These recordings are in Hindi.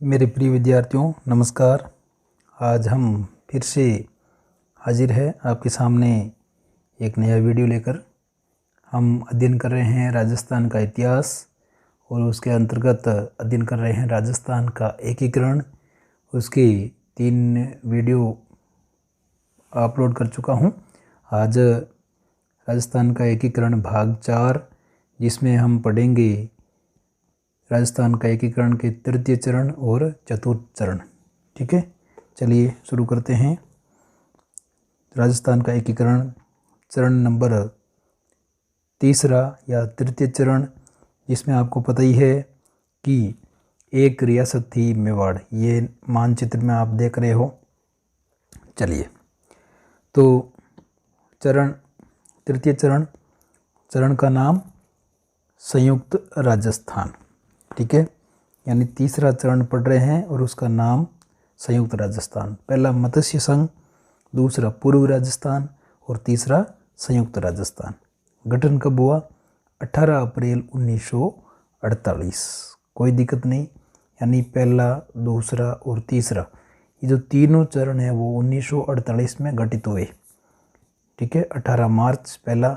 मेरे प्रिय विद्यार्थियों नमस्कार। आज हम फिर से हाजिर है आपके सामने एक नया वीडियो लेकर। हम अध्ययन कर रहे हैं राजस्थान का इतिहास और उसके अंतर्गत अध्ययन कर रहे हैं राजस्थान का एकीकरण। उसकी 3 वीडियो अपलोड कर चुका हूं। आज राजस्थान का एकीकरण भाग 4, जिसमें हम पढ़ेंगे राजस्थान का एकीकरण के तृतीय चरण और चतुर्थ चरण। ठीक है, चलिए शुरू करते हैं। राजस्थान का एकीकरण चरण नंबर 3 या तृतीय चरण, जिसमें आपको पता ही है कि एक रियासत थी मेवाड़। ये मानचित्र में आप देख रहे हो। चलिए, तो तृतीय चरण का नाम संयुक्त राजस्थान। ठीक है, यानी तीसरा चरण पढ़ रहे हैं और उसका नाम संयुक्त राजस्थान। पहला मत्स्य संघ, दूसरा पूर्व राजस्थान और तीसरा संयुक्त राजस्थान। गठन कब हुआ? 18 अप्रैल 1948। कोई दिक्कत नहीं, यानी पहला, दूसरा और तीसरा, ये जो तीनों चरण है वो 1948 में गठित हुए। ठीक है, 18 मार्च पहला,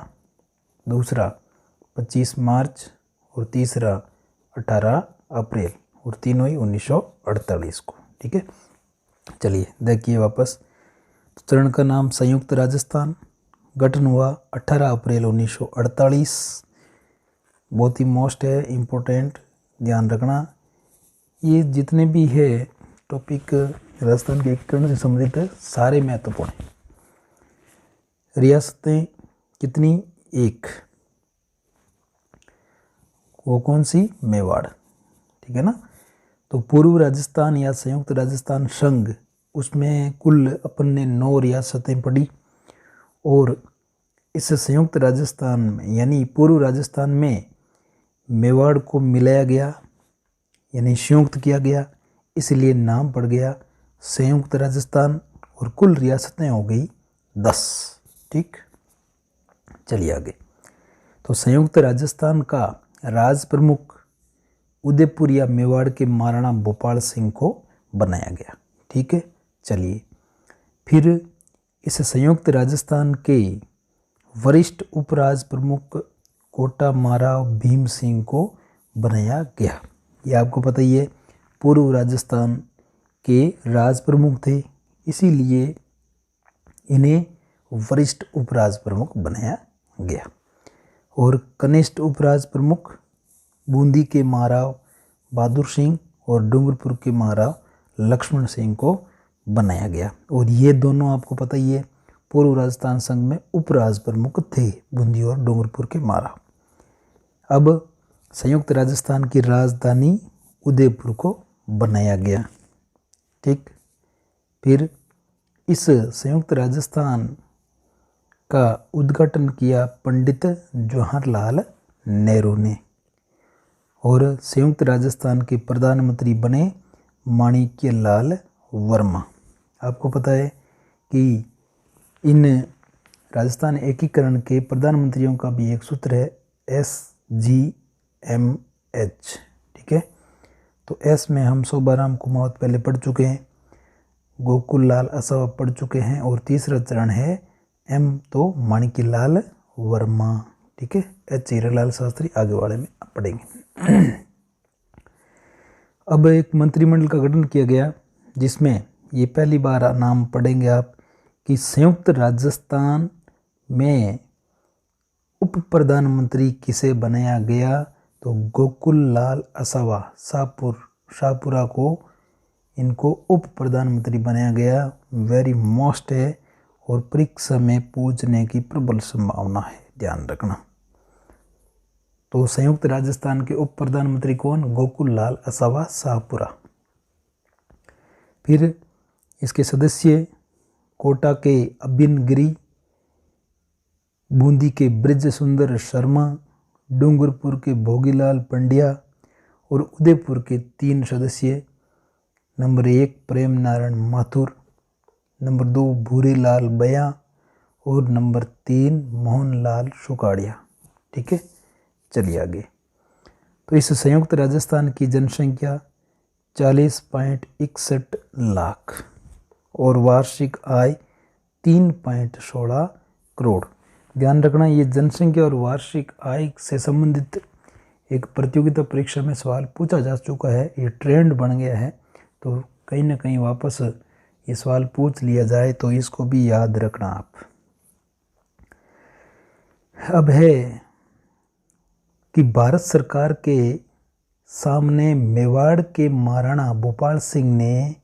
दूसरा 25 मार्च और तीसरा 18 अप्रैल, और तीनों ही 1948 को। ठीक है, चलिए देखिए वापस। तो चरण का नाम संयुक्त राजस्थान, गठन हुआ 18 अप्रैल 1948। बहुत ही मोस्ट है, इम्पोर्टेंट, ध्यान रखना। ये जितने भी है टॉपिक राजस्थान के एकीकरण से संबंधित है, सारे महत्वपूर्ण हैं। रियासतें कितनी? एक। वो कौन सी? मेवाड़। ठीक है ना। तो पूर्व राजस्थान या संयुक्त राजस्थान संघ, उसमें कुल अपन ने 9 रियासतें पढ़ी, और इस संयुक्त राजस्थान में यानी पूर्व राजस्थान में मेवाड़ को मिलाया गया, यानी संयुक्त किया गया, इसलिए नाम पड़ गया संयुक्त राजस्थान, और कुल रियासतें हो गई 10। ठीक, चलिए आगे। तो संयुक्त राजस्थान का राज प्रमुख उदयपुर या मेवाड़ के महाराणा भोपाल सिंह को बनाया गया। ठीक है, चलिए फिर इस संयुक्त राजस्थान के वरिष्ठ उपराज प्रमुख कोटा महाराव भीम सिंह को बनाया गया। ये आपको पता ही है, पूर्व राजस्थान के राज प्रमुख थे, इसीलिए इन्हें वरिष्ठ उपराज प्रमुख बनाया गया। और कनिष्ठ उपराज प्रमुख बूंदी के महाराव बहादुर सिंह और डूंगरपुर के महाराव लक्ष्मण सिंह को बनाया गया। और ये दोनों आपको पता ही है, पूर्व राजस्थान संघ में उपराज प्रमुख थे, बूंदी और डूंगरपुर के महाराव। अब संयुक्त राजस्थान की राजधानी उदयपुर को बनाया गया। ठीक, फिर इस संयुक्त राजस्थान का उद्घाटन किया पंडित जवाहरलाल नेहरू ने, और संयुक्त राजस्थान के प्रधानमंत्री बने माणिक्यलाल वर्मा। आपको पता है कि इन राजस्थान एकीकरण के प्रधानमंत्रियों का भी एक सूत्र है, SGMH। ठीक है, तो S में हम शोभाराम कुमावत पहले पढ़ चुके हैं, गोकुल लाल असावा पढ़ चुके हैं, और तीसरा चरण है M, तो माणिक्यलाल वर्मा। ठीक है, H हीरालाल शास्त्री आगे वाले में पढ़ेंगे। अब एक मंत्रिमंडल का गठन किया गया, जिसमें ये पहली बार नाम पढ़ेंगे आप कि संयुक्त राजस्थान में उप प्रधानमंत्री किसे बनाया गया? तो गोकुल लाल असावा शाहपुरा को इनको उप प्रधानमंत्री बनाया गया। वेरी मोस्ट है, और परीक्षा में पूछने की प्रबल संभावना है, ध्यान रखना। तो संयुक्त राजस्थान के उप प्रधानमंत्री कौन? गोकुल लाल असावा शाहपुरा। फिर इसके सदस्य कोटा के अबिन गिरी, बूंदी के ब्रिज सुंदर शर्मा, डूंगरपुर के भोगीलाल पंड्या, और उदयपुर के 3 सदस्य, नंबर 1 प्रेम नारायण माथुर, नंबर 2 भूरीलाल बया, और नंबर 3 मोहनलाल सुकाड़िया। ठीक है, चलिए आगे। तो इस संयुक्त राजस्थान की जनसंख्या 40.61 लाख और वार्षिक आय 3.16 करोड़। ध्यान रखना, ये जनसंख्या और वार्षिक आय से संबंधित एक प्रतियोगिता परीक्षा में सवाल पूछा जा चुका है, ये ट्रेंड बन गया है, तो कहीं ना कहीं वापस ये सवाल पूछ लिया जाए तो इसको भी याद रखना आप। अब है कि भारत सरकार के सामने मेवाड़ के महाराणा भूपाल सिंह ने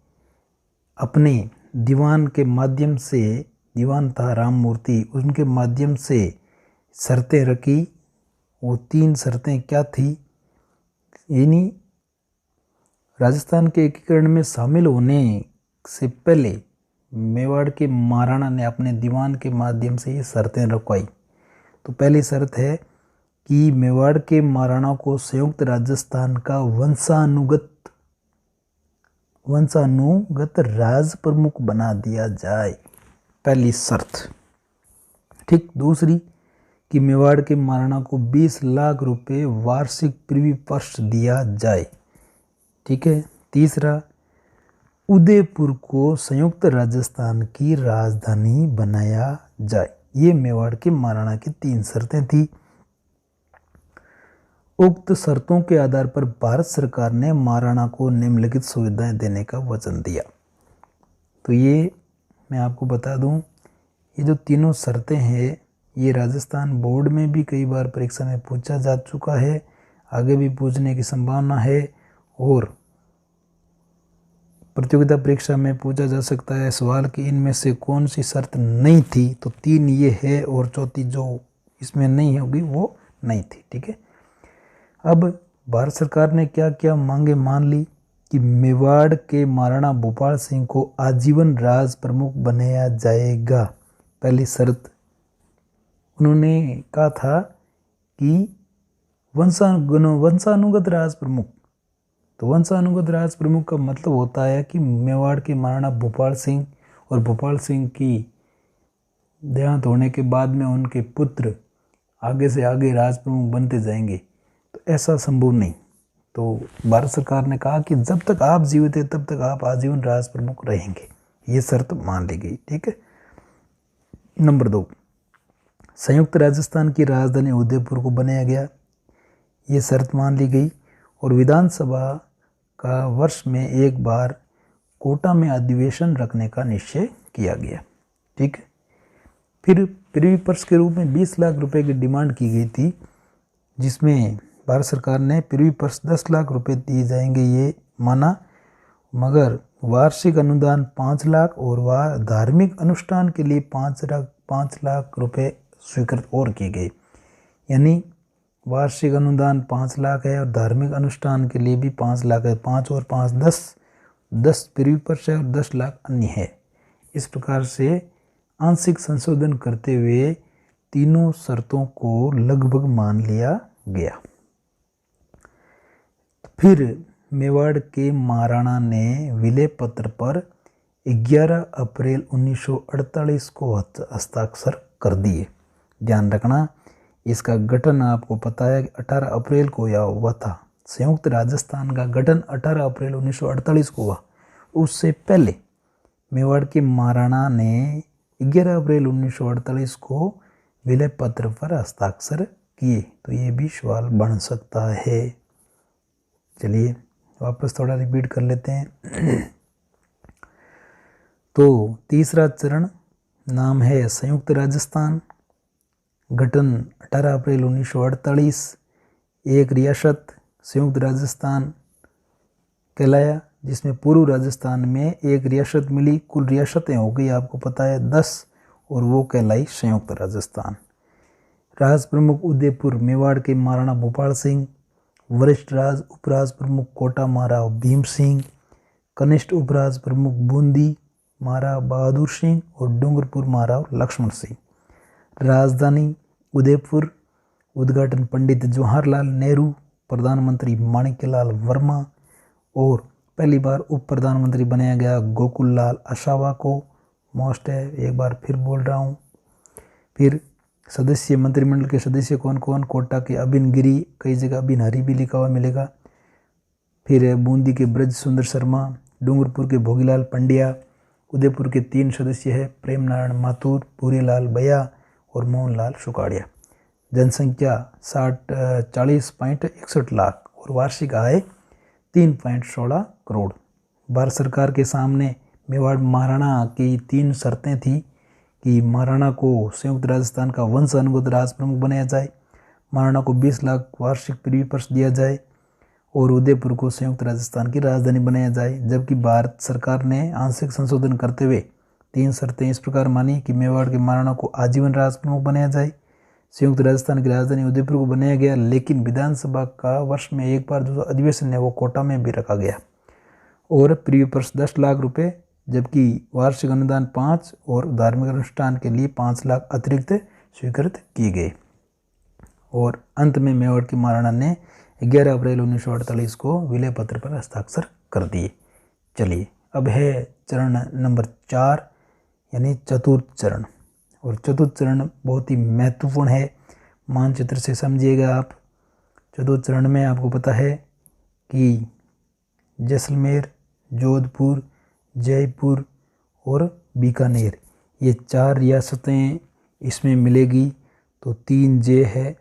अपने दीवान के माध्यम से, दीवान था राम मूर्ति, उनके माध्यम से शर्तें रखी। वो 3 शर्तें क्या थी? यानी राजस्थान के एकीकरण में शामिल होने से पहले मेवाड़ के महाराणा ने अपने दीवान के माध्यम से ये शर्तें रखवाई। तो पहली शर्त है कि मेवाड़ के महाराणा को संयुक्त राजस्थान का वंशानुगत राज प्रमुख बना दिया जाए, पहली शर्त। ठीक। दूसरी कि मेवाड़ के महाराणा को 20 लाख रुपए वार्षिक पृथ्वी पृष्ठ दिया जाए। ठीक है। तीसरा, उदयपुर को संयुक्त राजस्थान की राजधानी बनाया जाए। ये मेवाड़ के महाराणा की 3 शर्तें थी। उक्त शर्तों के आधार पर भारत सरकार ने महाराणा को निम्नलिखित सुविधाएं देने का वचन दिया। तो ये मैं आपको बता दूं, ये जो तीनों शर्तें हैं ये राजस्थान बोर्ड में भी कई बार परीक्षा में पूछा जा चुका है, आगे भी पूछने की संभावना है और प्रतियोगिता परीक्षा में पूछा जा सकता है सवाल कि इनमें से कौन सी शर्त नहीं थी। तो 3 ये है और चौथी जो इसमें नहीं होगी वो नहीं थी। ठीक है। अब भारत सरकार ने क्या क्या मांगे मान ली कि मेवाड़ के महाराणा भूपाल सिंह को आजीवन राज प्रमुख बनाया जाएगा। पहली शर्त उन्होंने कहा था कि वंशानुगत राज प्रमुख। तो वंशानुगत राज प्रमुख का मतलब होता है कि मेवाड़ के महाराणा भूपाल सिंह और भूपाल सिंह की देहांत होने के बाद में उनके पुत्र आगे से आगे राज प्रमुख बनते जाएंगे, तो ऐसा संभव नहीं। तो भारत सरकार ने कहा कि जब तक आप जीवित हैं तब तक आप आजीवन राज प्रमुख रहेंगे, ये शर्त मान ली गई। ठीक है। नंबर 2, संयुक्त राजस्थान की राजधानी उदयपुर को बनाया गया, ये शर्त मान ली गई। और विधानसभा का वर्ष में एक बार कोटा में अधिवेशन रखने का निश्चय किया गया। ठीक है। फिर पृथ्वी पर्स के रूप में 20 लाख रुपए की डिमांड की गई थी, जिसमें भारत सरकार ने पृथ्वी पर्स 10 लाख रुपए दिए जाएंगे ये माना, मगर वार्षिक अनुदान 5 लाख और वह धार्मिक अनुष्ठान के लिए 5 लाख रुपए स्वीकृत और किए गए। यानी वार्षिक अनुदान 5 लाख है और धार्मिक अनुष्ठान के लिए भी 5 लाख है। 5 और 5 10 पृथ्वी पर्स है और 10 लाख अन्य है। इस प्रकार से आंशिक संशोधन करते हुए तीनों शर्तों को लगभग मान लिया गया। फिर मेवाड़ के महाराणा ने विलय पत्र पर 11 अप्रैल 1948 को हस्ताक्षर कर दिए। ध्यान रखना, इसका गठन आपको पता है 18 अप्रैल को हुआ था। संयुक्त राजस्थान का गठन 18 अप्रैल 1948 को हुआ। उससे पहले मेवाड़ के महाराणा ने 11 अप्रैल 1948 को विलय पत्र पर हस्ताक्षर किए। तो ये भी सवाल बन सकता है। चलिए वापस थोड़ा रिपीट कर लेते हैं। तो तीसरा चरण नाम है संयुक्त राजस्थान, गठन 18 अप्रैल 1948, एक रियासत संयुक्त राजस्थान कहलाया, जिसमें पूर्व राजस्थान में एक रियासत मिली। कुल रियासतें हो गई आपको पता है 10 और वो कहलाई संयुक्त राजस्थान। राज प्रमुख उदयपुर मेवाड़ के महाराणा भूपाल सिंह, वरिष्ठ राज उपराज प्रमुख कोटा महाराव भीम सिंह, कनिष्ठ उपराज प्रमुख बूंदी महाराव बहादुर सिंह और डूंगरपुर महाराव लक्ष्मण सिंह। राजधानी उदयपुर, उद्घाटन पंडित जवाहरलाल नेहरू, प्रधानमंत्री माणिक्यलाल वर्मा और पहली बार उप प्रधानमंत्री बनाया गया गोकुल लाल असावा को। मोस्ट है, एक बार फिर बोल रहा हूँ। फिर सदस्य, मंत्रिमंडल के सदस्य कौन कौन? कोटा के अबिन गिरी, कई जगह अबिन हरी भी लिखा हुआ मिलेगा। फिर बूंदी के ब्रज सुंदर शर्मा, डूंगरपुर के भोगीलाल पंड्या, उदयपुर के 3 सदस्य है प्रेम नारायण माथुर, पूरीलाल बया और मोहनलाल सुकाड़िया। जनसंख्या 40.61 लाख और वार्षिक आय 3.16 करोड़। भारत सरकार के सामने मेवाड़ महाराणा की 3 शर्तें थी कि महाराणा को संयुक्त राजस्थान का वंशानुगत राज प्रमुख बनाया जाए, महाराणा को 20 लाख वार्षिक प्रीपर्स दिया जाए और उदयपुर को संयुक्त राजस्थान की राजधानी बनाया जाए। जबकि भारत सरकार ने आंशिक संशोधन करते हुए 3 शर्तें इस प्रकार मानी कि मेवाड़ के महाराणा को आजीवन राज प्रमुख बनाया जाए, संयुक्त राजस्थान की राजधानी उदयपुर को बनाया गया, लेकिन विधानसभा का वर्ष में एक बार जो अधिवेशन है वो कोटा में भी रखा गया और प्रीपर्स 10 लाख रुपये, जबकि वार्षिक अनुदान 5 और धार्मिक अनुष्ठान के लिए 5 लाख अतिरिक्त स्वीकृत किए गए। और अंत में मेवाड़ के महाराणा ने 11 अप्रैल 1948 को विलय पत्र पर हस्ताक्षर कर दिए। चलिए अब है चरण नंबर 4 यानी चतुर्थ चरण। और चतुर्थ चरण बहुत ही महत्वपूर्ण है, मानचित्र से समझिएगा आप। चतुर्थ चरण में आपको पता है कि जैसलमेर, जोधपुर, जयपुर और बीकानेर ये 4 रियासतें इसमें मिलेगी। तो 3 जे है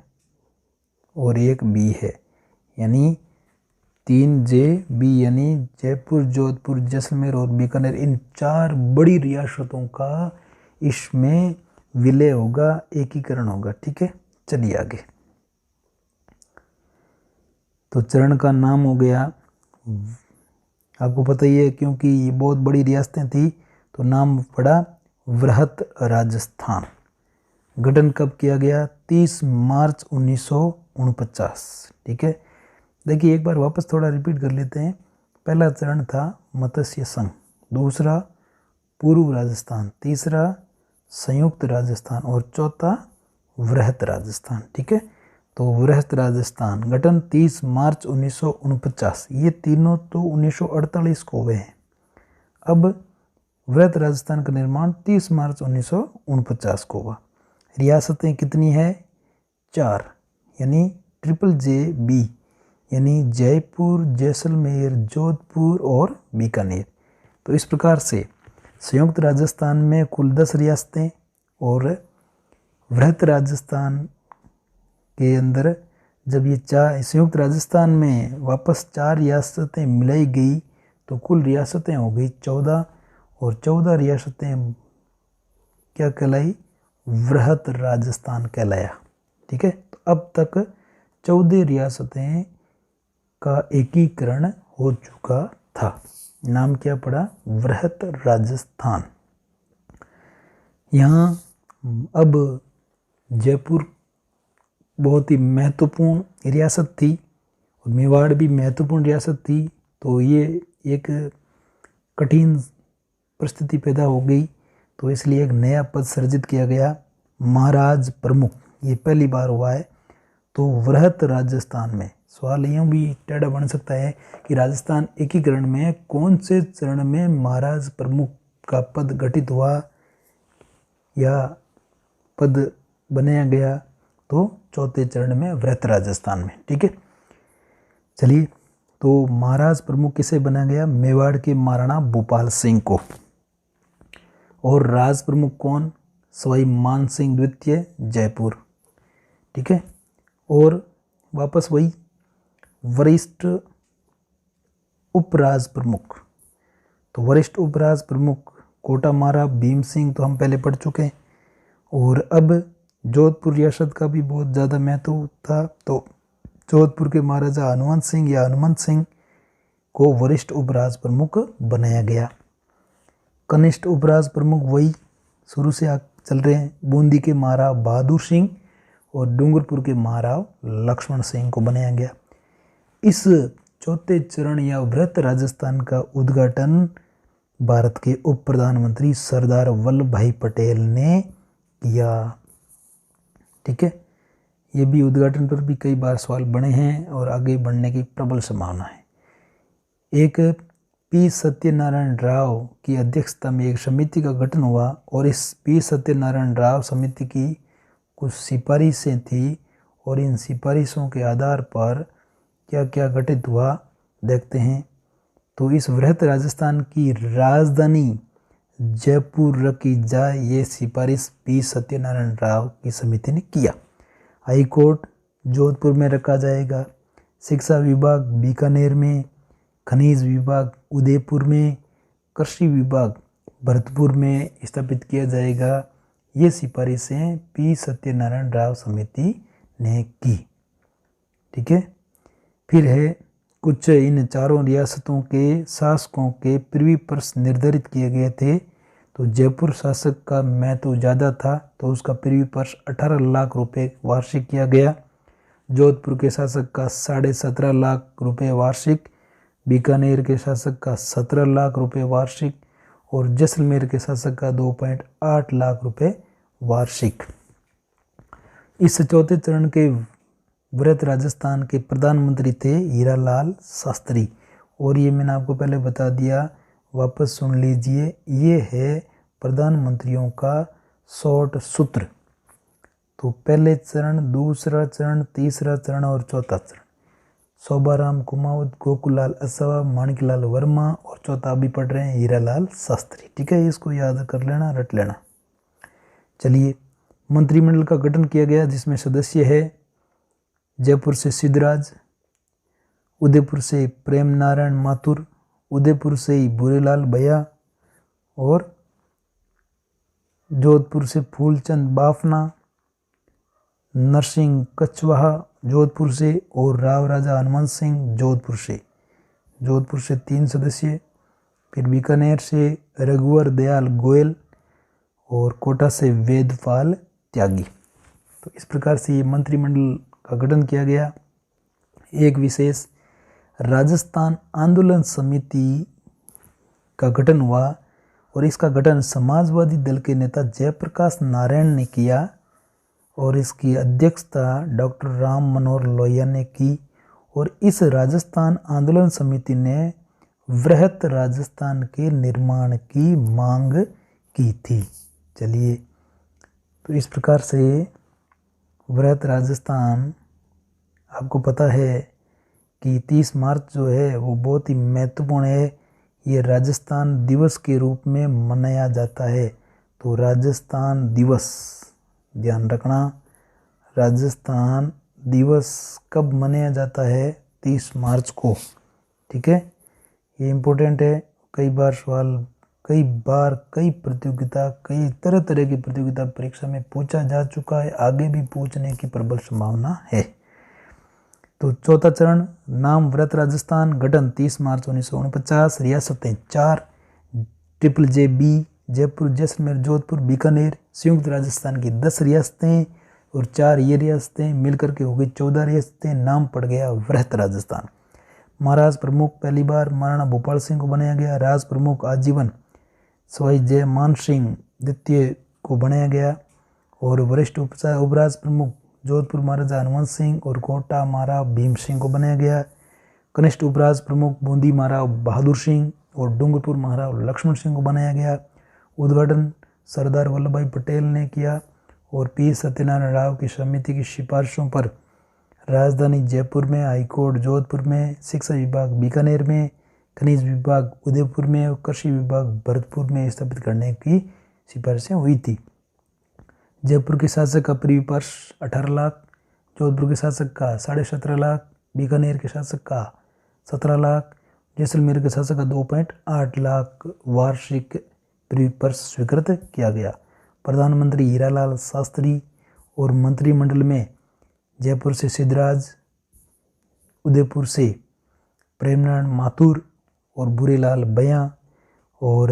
और 1 बी है, यानी 3 जे बी यानी जयपुर, जोधपुर, जैसलमेर और बीकानेर, इन 4 बड़ी रियासतों का इसमें विलय होगा, एकीकरण होगा। ठीक है, चलिए आगे। तो चरण का नाम हो गया, आपको पता ही है क्योंकि ये बहुत बड़ी रियासतें थी तो नाम पड़ा वृहत राजस्थान। गठन कब किया गया? 30 मार्च 1949। ठीक है, देखिए एक बार वापस थोड़ा रिपीट कर लेते हैं। पहला चरण था मत्स्य संघ, दूसरा पूर्व राजस्थान, तीसरा संयुक्त राजस्थान और चौथा वृहत राजस्थान। ठीक है, तो वृहत राजस्थान गठन 30 मार्च 1949, ये तीनों तो 1948 को हुए हैं। अब वृहत राजस्थान का निर्माण 30 मार्च 1949 को हुआ। रियासतें कितनी है? 4, यानी ट्रिपल जे बी, यानी जयपुर, जैसलमेर, जोधपुर और बीकानेर। तो इस प्रकार से संयुक्त राजस्थान में कुल 10 रियासतें और वृहत राजस्थान के अंदर जब ये 4 संयुक्त राजस्थान में वापस 4 रियासतें मिलाई गई तो कुल रियासतें हो गई 14 और 14 रियासतें क्या कहलाई? वृहत राजस्थान कहलाया। ठीक है, तो अब तक 14 रियासतें का एकीकरण हो चुका था। नाम क्या पड़ा? वृहत राजस्थान। यहाँ अब जयपुर बहुत ही महत्वपूर्ण रियासत थी और मेवाड़ भी महत्वपूर्ण रियासत थी, तो ये एक कठिन परिस्थिति पैदा हो गई। तो इसलिए एक नया पद सृजित किया गया, महाराज प्रमुख। ये पहली बार हुआ है। तो वृहत राजस्थान में सवाल यूँ भी टेढ़ा बन सकता है कि राजस्थान एकीकरण में कौन से चरण में महाराज प्रमुख का पद गठित हुआ या पद बनाया गया? तो चौथे चरण में वृहत राजस्थान में। ठीक है, चलिए, तो महाराज प्रमुख किसे बनाया गया? मेवाड़ के महाराणा भूपाल सिंह को। और राज प्रमुख कौन? सवाई मान सिंह द्वितीय, जयपुर। ठीक है, और वापस वही वरिष्ठ उपराज प्रमुख। तो वरिष्ठ उपराज प्रमुख कोटा महाराज भीम सिंह तो हम पहले पढ़ चुके हैं। और अब जोधपुर रियासत का भी बहुत ज़्यादा महत्व था, तो जोधपुर के महाराजा हनुमंत सिंह या हनुमंत सिंह को वरिष्ठ उपराज प्रमुख बनाया गया। कनिष्ठ उपराज प्रमुख वही शुरू से चल रहे हैं, बूंदी के महाराज बहादुर सिंह और डूंगरपुर के महाराज लक्ष्मण सिंह को बनाया गया। इस चौथे चरण या वृहत राजस्थान का उद्घाटन भारत के उप प्रधानमंत्री सरदार वल्लभ भाई पटेल ने किया। ठीक है, ये भी उद्घाटन पर भी कई बार सवाल बने हैं और आगे बढ़ने की प्रबल संभावना है। एक पी सत्यनारायण राव की अध्यक्षता में एक समिति का गठन हुआ और इस पी सत्यनारायण राव समिति की कुछ सिफारिशें थी और इन सिफारिशों के आधार पर क्या क्या गठित हुआ? देखते हैं। तो इस वृहत राजस्थान की राजधानी जयपुर रखी जाए, ये सिफारिश पी सत्यनारायण राव की समिति ने किया। हाई कोर्ट जोधपुर में रखा जाएगा, शिक्षा विभाग बीकानेर में, खनिज विभाग उदयपुर में, कृषि विभाग भरतपुर में स्थापित किया जाएगा। ये सिफारिशें पी सत्यनारायण राव समिति ने की। ठीक है। फिर है कुछ इन चारों रियासतों के शासकों के प्रीवी पर्स निर्धारित किए गए थे। तो जयपुर शासक का महत्व ज़्यादा था, तो उसका प्रीवी पर्स 18 लाख रुपए वार्षिक किया गया। जोधपुर के शासक का 17.5 लाख रुपए वार्षिक, बीकानेर के शासक का 17 लाख रुपए वार्षिक और जैसलमेर के शासक का 2.8 लाख रुपए वार्षिक। इस चौथे चरण के वृहत राजस्थान के प्रधानमंत्री थे हीरालाल शास्त्री, और ये मैंने आपको पहले बता दिया, वापस सुन लीजिए। ये है प्रधानमंत्रियों का शॉर्ट सूत्र। तो पहले चरण, दूसरा चरण, तीसरा चरण और चौथा चरण। शोभाराम कुमावत, गोकुलाल असावा, माणिकलाल वर्मा और चौथा अभी पढ़ रहे हैं हीरालाल शास्त्री। ठीक है, इसको याद कर लेना, रट लेना। चलिए, मंत्रिमंडल का गठन किया गया जिसमें सदस्य है जयपुर से सिद्धराज, उदयपुर से प्रेम नारायण माथुर, उदयपुर से ही बुरेलाल भैया और जोधपुर से फूलचंद बाफना, नरसिंह कछवाहा जोधपुर से और राव राजा हनुमंत सिंह जोधपुर से 3 सदस्य। फिर बीकानेर से रघुवर दयाल गोयल और कोटा से वेदपाल त्यागी। तो इस प्रकार से ये मंत्रिमंडल का गठन किया गया। एक विशेष राजस्थान आंदोलन समिति का गठन हुआ और इसका गठन समाजवादी दल के नेता जयप्रकाश नारायण ने किया और इसकी अध्यक्षता डॉक्टर राम मनोहर लोहिया ने की। और इस राजस्थान आंदोलन समिति ने वृहत राजस्थान के निर्माण की मांग की थी। चलिए, तो इस प्रकार से वृहत राजस्थान, आपको पता है कि 30 मार्च जो है वो बहुत ही महत्वपूर्ण है। ये राजस्थान दिवस के रूप में मनाया जाता है। तो राजस्थान दिवस ध्यान रखना, राजस्थान दिवस कब मनाया जाता है? 30 मार्च को। ठीक है, ये इम्पोर्टेंट है। कई बार सवाल, कई प्रतियोगिता, कई तरह तरह की प्रतियोगिता परीक्षा में पूछा जा चुका है, आगे भी पूछने की प्रबल संभावना है। तो चौथा चरण, नाम वृहत राजस्थान, गठन 30 मार्च 1949, रियासतें 4, JJB जयपुर, जैसलमेर, जोधपुर, बीकानेर, संयुक्त राजस्थान की 10 रियासतें और 4 ये रियासतें मिलकर के हो गई 14 रियासतें। नाम पड़ गया वृहत राजस्थान। महाराज प्रमुख पहली बार महाराणा भूपाल सिंह को बनाया गया। राज प्रमुख आजीवन सवाई जय मान सिंह द्वितीय को बनाया गया और वरिष्ठ उपराज प्रमुख जोधपुर महाराजा हनुमंत सिंह और कोटा महाराव भीम सिंह को बनाया गया। कनिष्ठ उपराज प्रमुख बूंदी महाराव बहादुर सिंह और डूंगरपुर महाराव लक्ष्मण सिंह को बनाया गया। उद्घाटन सरदार वल्लभ भाई पटेल ने किया और पी सत्यनारायण राव की समिति की सिफारिशों पर राजधानी जयपुर में, हाईकोर्ट जोधपुर में, शिक्षा विभाग बीकानेर में, खनिज विभाग उदयपुर में और कृषि विभाग भरतपुर में स्थापित करने की सिफारिशें हुई थी। जयपुर के शासक का प्रीवी पर्स 18 लाख, जोधपुर के शासक का 17.5 लाख, बीकानेर के शासक का 17 लाख, जैसलमेर के शासक का 2.8 लाख वार्षिक प्रीवी पर्स स्वीकृत किया गया। प्रधानमंत्री हीरालाल शास्त्री और मंत्रिमंडल में जयपुर से सिद्धराज, उदयपुर से प्रेमनारायण माथुर और बुरेलाल भैया और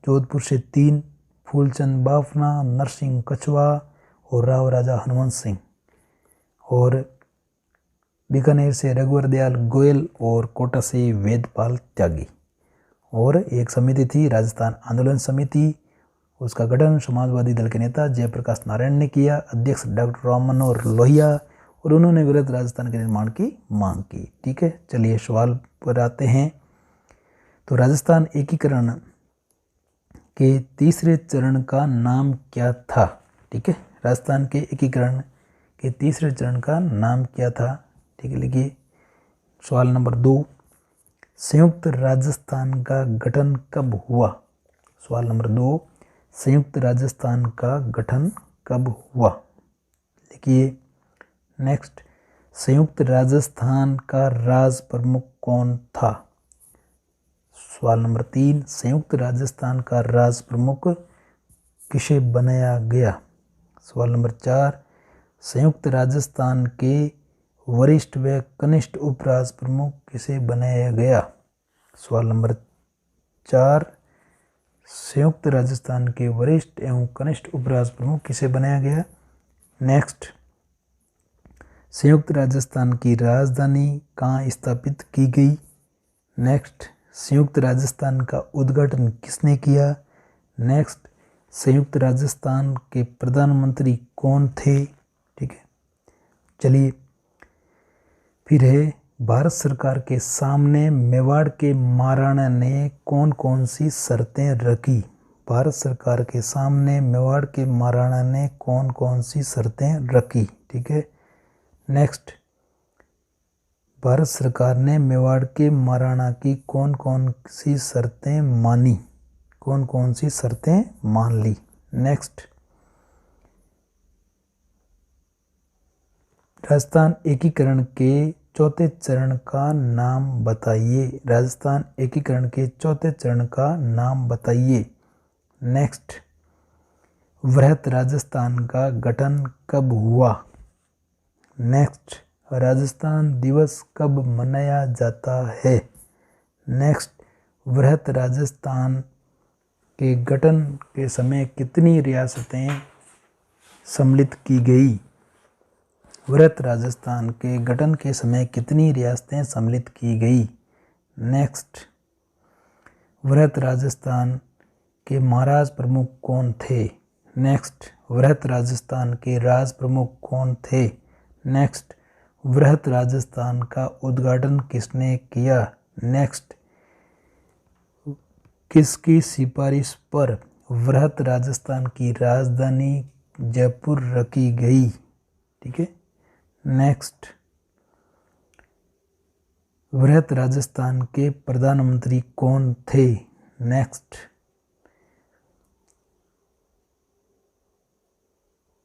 जोधपुर से 3 फूलचंद बाफना, नरसिंह कछवा और राव राजा हनुमंत सिंह और बीकानेर से रघुवर दयाल गोयल और कोटा से वेदपाल त्यागी। और एक समिति थी राजस्थान आंदोलन समिति, उसका गठन समाजवादी दल के नेता जयप्रकाश नारायण ने किया। अध्यक्ष डॉक्टर राम मनोहर लोहिया और उन्होंने वृहत राजस्थान के निर्माण की मांग की। ठीक है, चलिए सवाल पर आते हैं। तो राजस्थान एकीकरण के तीसरे चरण का नाम क्या था? ठीक है, राजस्थान के एकीकरण के तीसरे चरण का नाम क्या था? ठीक है, लिखिए सवाल नंबर 2। संयुक्त राजस्थान का गठन कब हुआ? सवाल नंबर 2, संयुक्त राजस्थान का गठन कब हुआ? देखिए नेक्स्ट, संयुक्त राजस्थान का राज प्रमुख कौन था? सवाल नंबर 3, संयुक्त राजस्थान का राज प्रमुख किसे बनाया गया? सवाल नंबर 4, संयुक्त राजस्थान के वरिष्ठ व कनिष्ठ उपराज प्रमुख किसे बनाया गया? सवाल नंबर 4, संयुक्त राजस्थान के वरिष्ठ एवं कनिष्ठ उपराज प्रमुख किसे बनाया गया? नेक्स्ट, संयुक्त राजस्थान की राजधानी कहाँ स्थापित की गई? नेक्स्ट, संयुक्त राजस्थान का उद्घाटन किसने किया? नेक्स्ट, संयुक्त राजस्थान के प्रधानमंत्री कौन थे? ठीक है, चलिए फिर है, भारत सरकार के सामने मेवाड़ के महाराणा ने कौन कौन सी शर्तें रखी? भारत सरकार के सामने मेवाड़ के महाराणा ने कौन कौन सी शर्तें रखी? ठीक है, नेक्स्ट, भारत सरकार ने मेवाड़ के महाराणा की कौन कौन सी शर्तें मानी? कौन कौन सी शर्तें मान ली? नेक्स्ट, राजस्थान एकीकरण के चौथे चरण का नाम बताइए। राजस्थान एकीकरण के चौथे चरण का नाम बताइए। नेक्स्ट, वृहत राजस्थान का गठन कब हुआ? नेक्स्ट, राजस्थान दिवस कब मनाया जाता है? नेक्स्ट, वृहत राजस्थान के गठन के समय कितनी रियासतें सम्मिलित की गई? वृहत राजस्थान के गठन के समय कितनी रियासतें सम्मिलित की गई? नेक्स्ट, वृहत राजस्थान के महाराज प्रमुख कौन थे? नेक्स्ट, वृहत राजस्थान के राज प्रमुख कौन थे? नेक्स्ट, वृहत राजस्थान का उद्घाटन किसने किया? नेक्स्ट, किसकी सिफारिश पर वृहत राजस्थान की राजधानी जयपुर रखी गई? ठीक है, नेक्स्ट, वृहत राजस्थान के प्रधानमंत्री कौन थे? नेक्स्ट,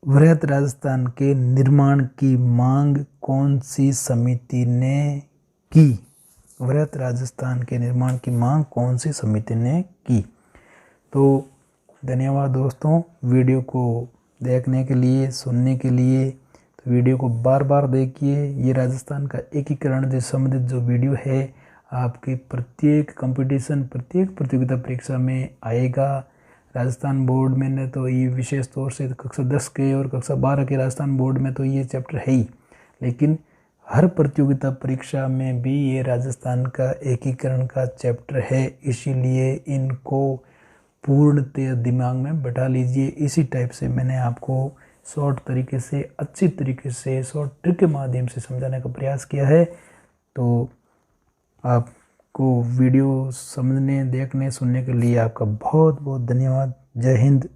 वृहत राजस्थान के निर्माण की मांग कौन सी समिति ने की? वृहत राजस्थान के निर्माण की मांग कौन सी समिति ने की? तो धन्यवाद दोस्तों, वीडियो को देखने के लिए, सुनने के लिए। तो वीडियो को बार बार देखिए। ये राजस्थान का एकीकरण से संबंधित जो वीडियो है आपके प्रत्येक कंपटीशन, प्रत्येक प्रतियोगिता परीक्षा में आएगा। राजस्थान बोर्ड में ने तो ये विशेष तौर से कक्षा 10 के और कक्षा 12 के राजस्थान बोर्ड में तो ये चैप्टर है ही, लेकिन हर प्रतियोगिता परीक्षा में भी ये राजस्थान का एकीकरण का चैप्टर है। इसीलिए इनको पूर्णतः दिमाग में बैठा लीजिए। इसी टाइप से मैंने आपको शॉर्ट तरीके से, अच्छी तरीके से, शॉर्ट ट्रिक के माध्यम से समझाने का प्रयास किया है। तो आपको वीडियो समझने, देखने, सुनने के लिए आपका बहुत बहुत धन्यवाद। जय हिंद,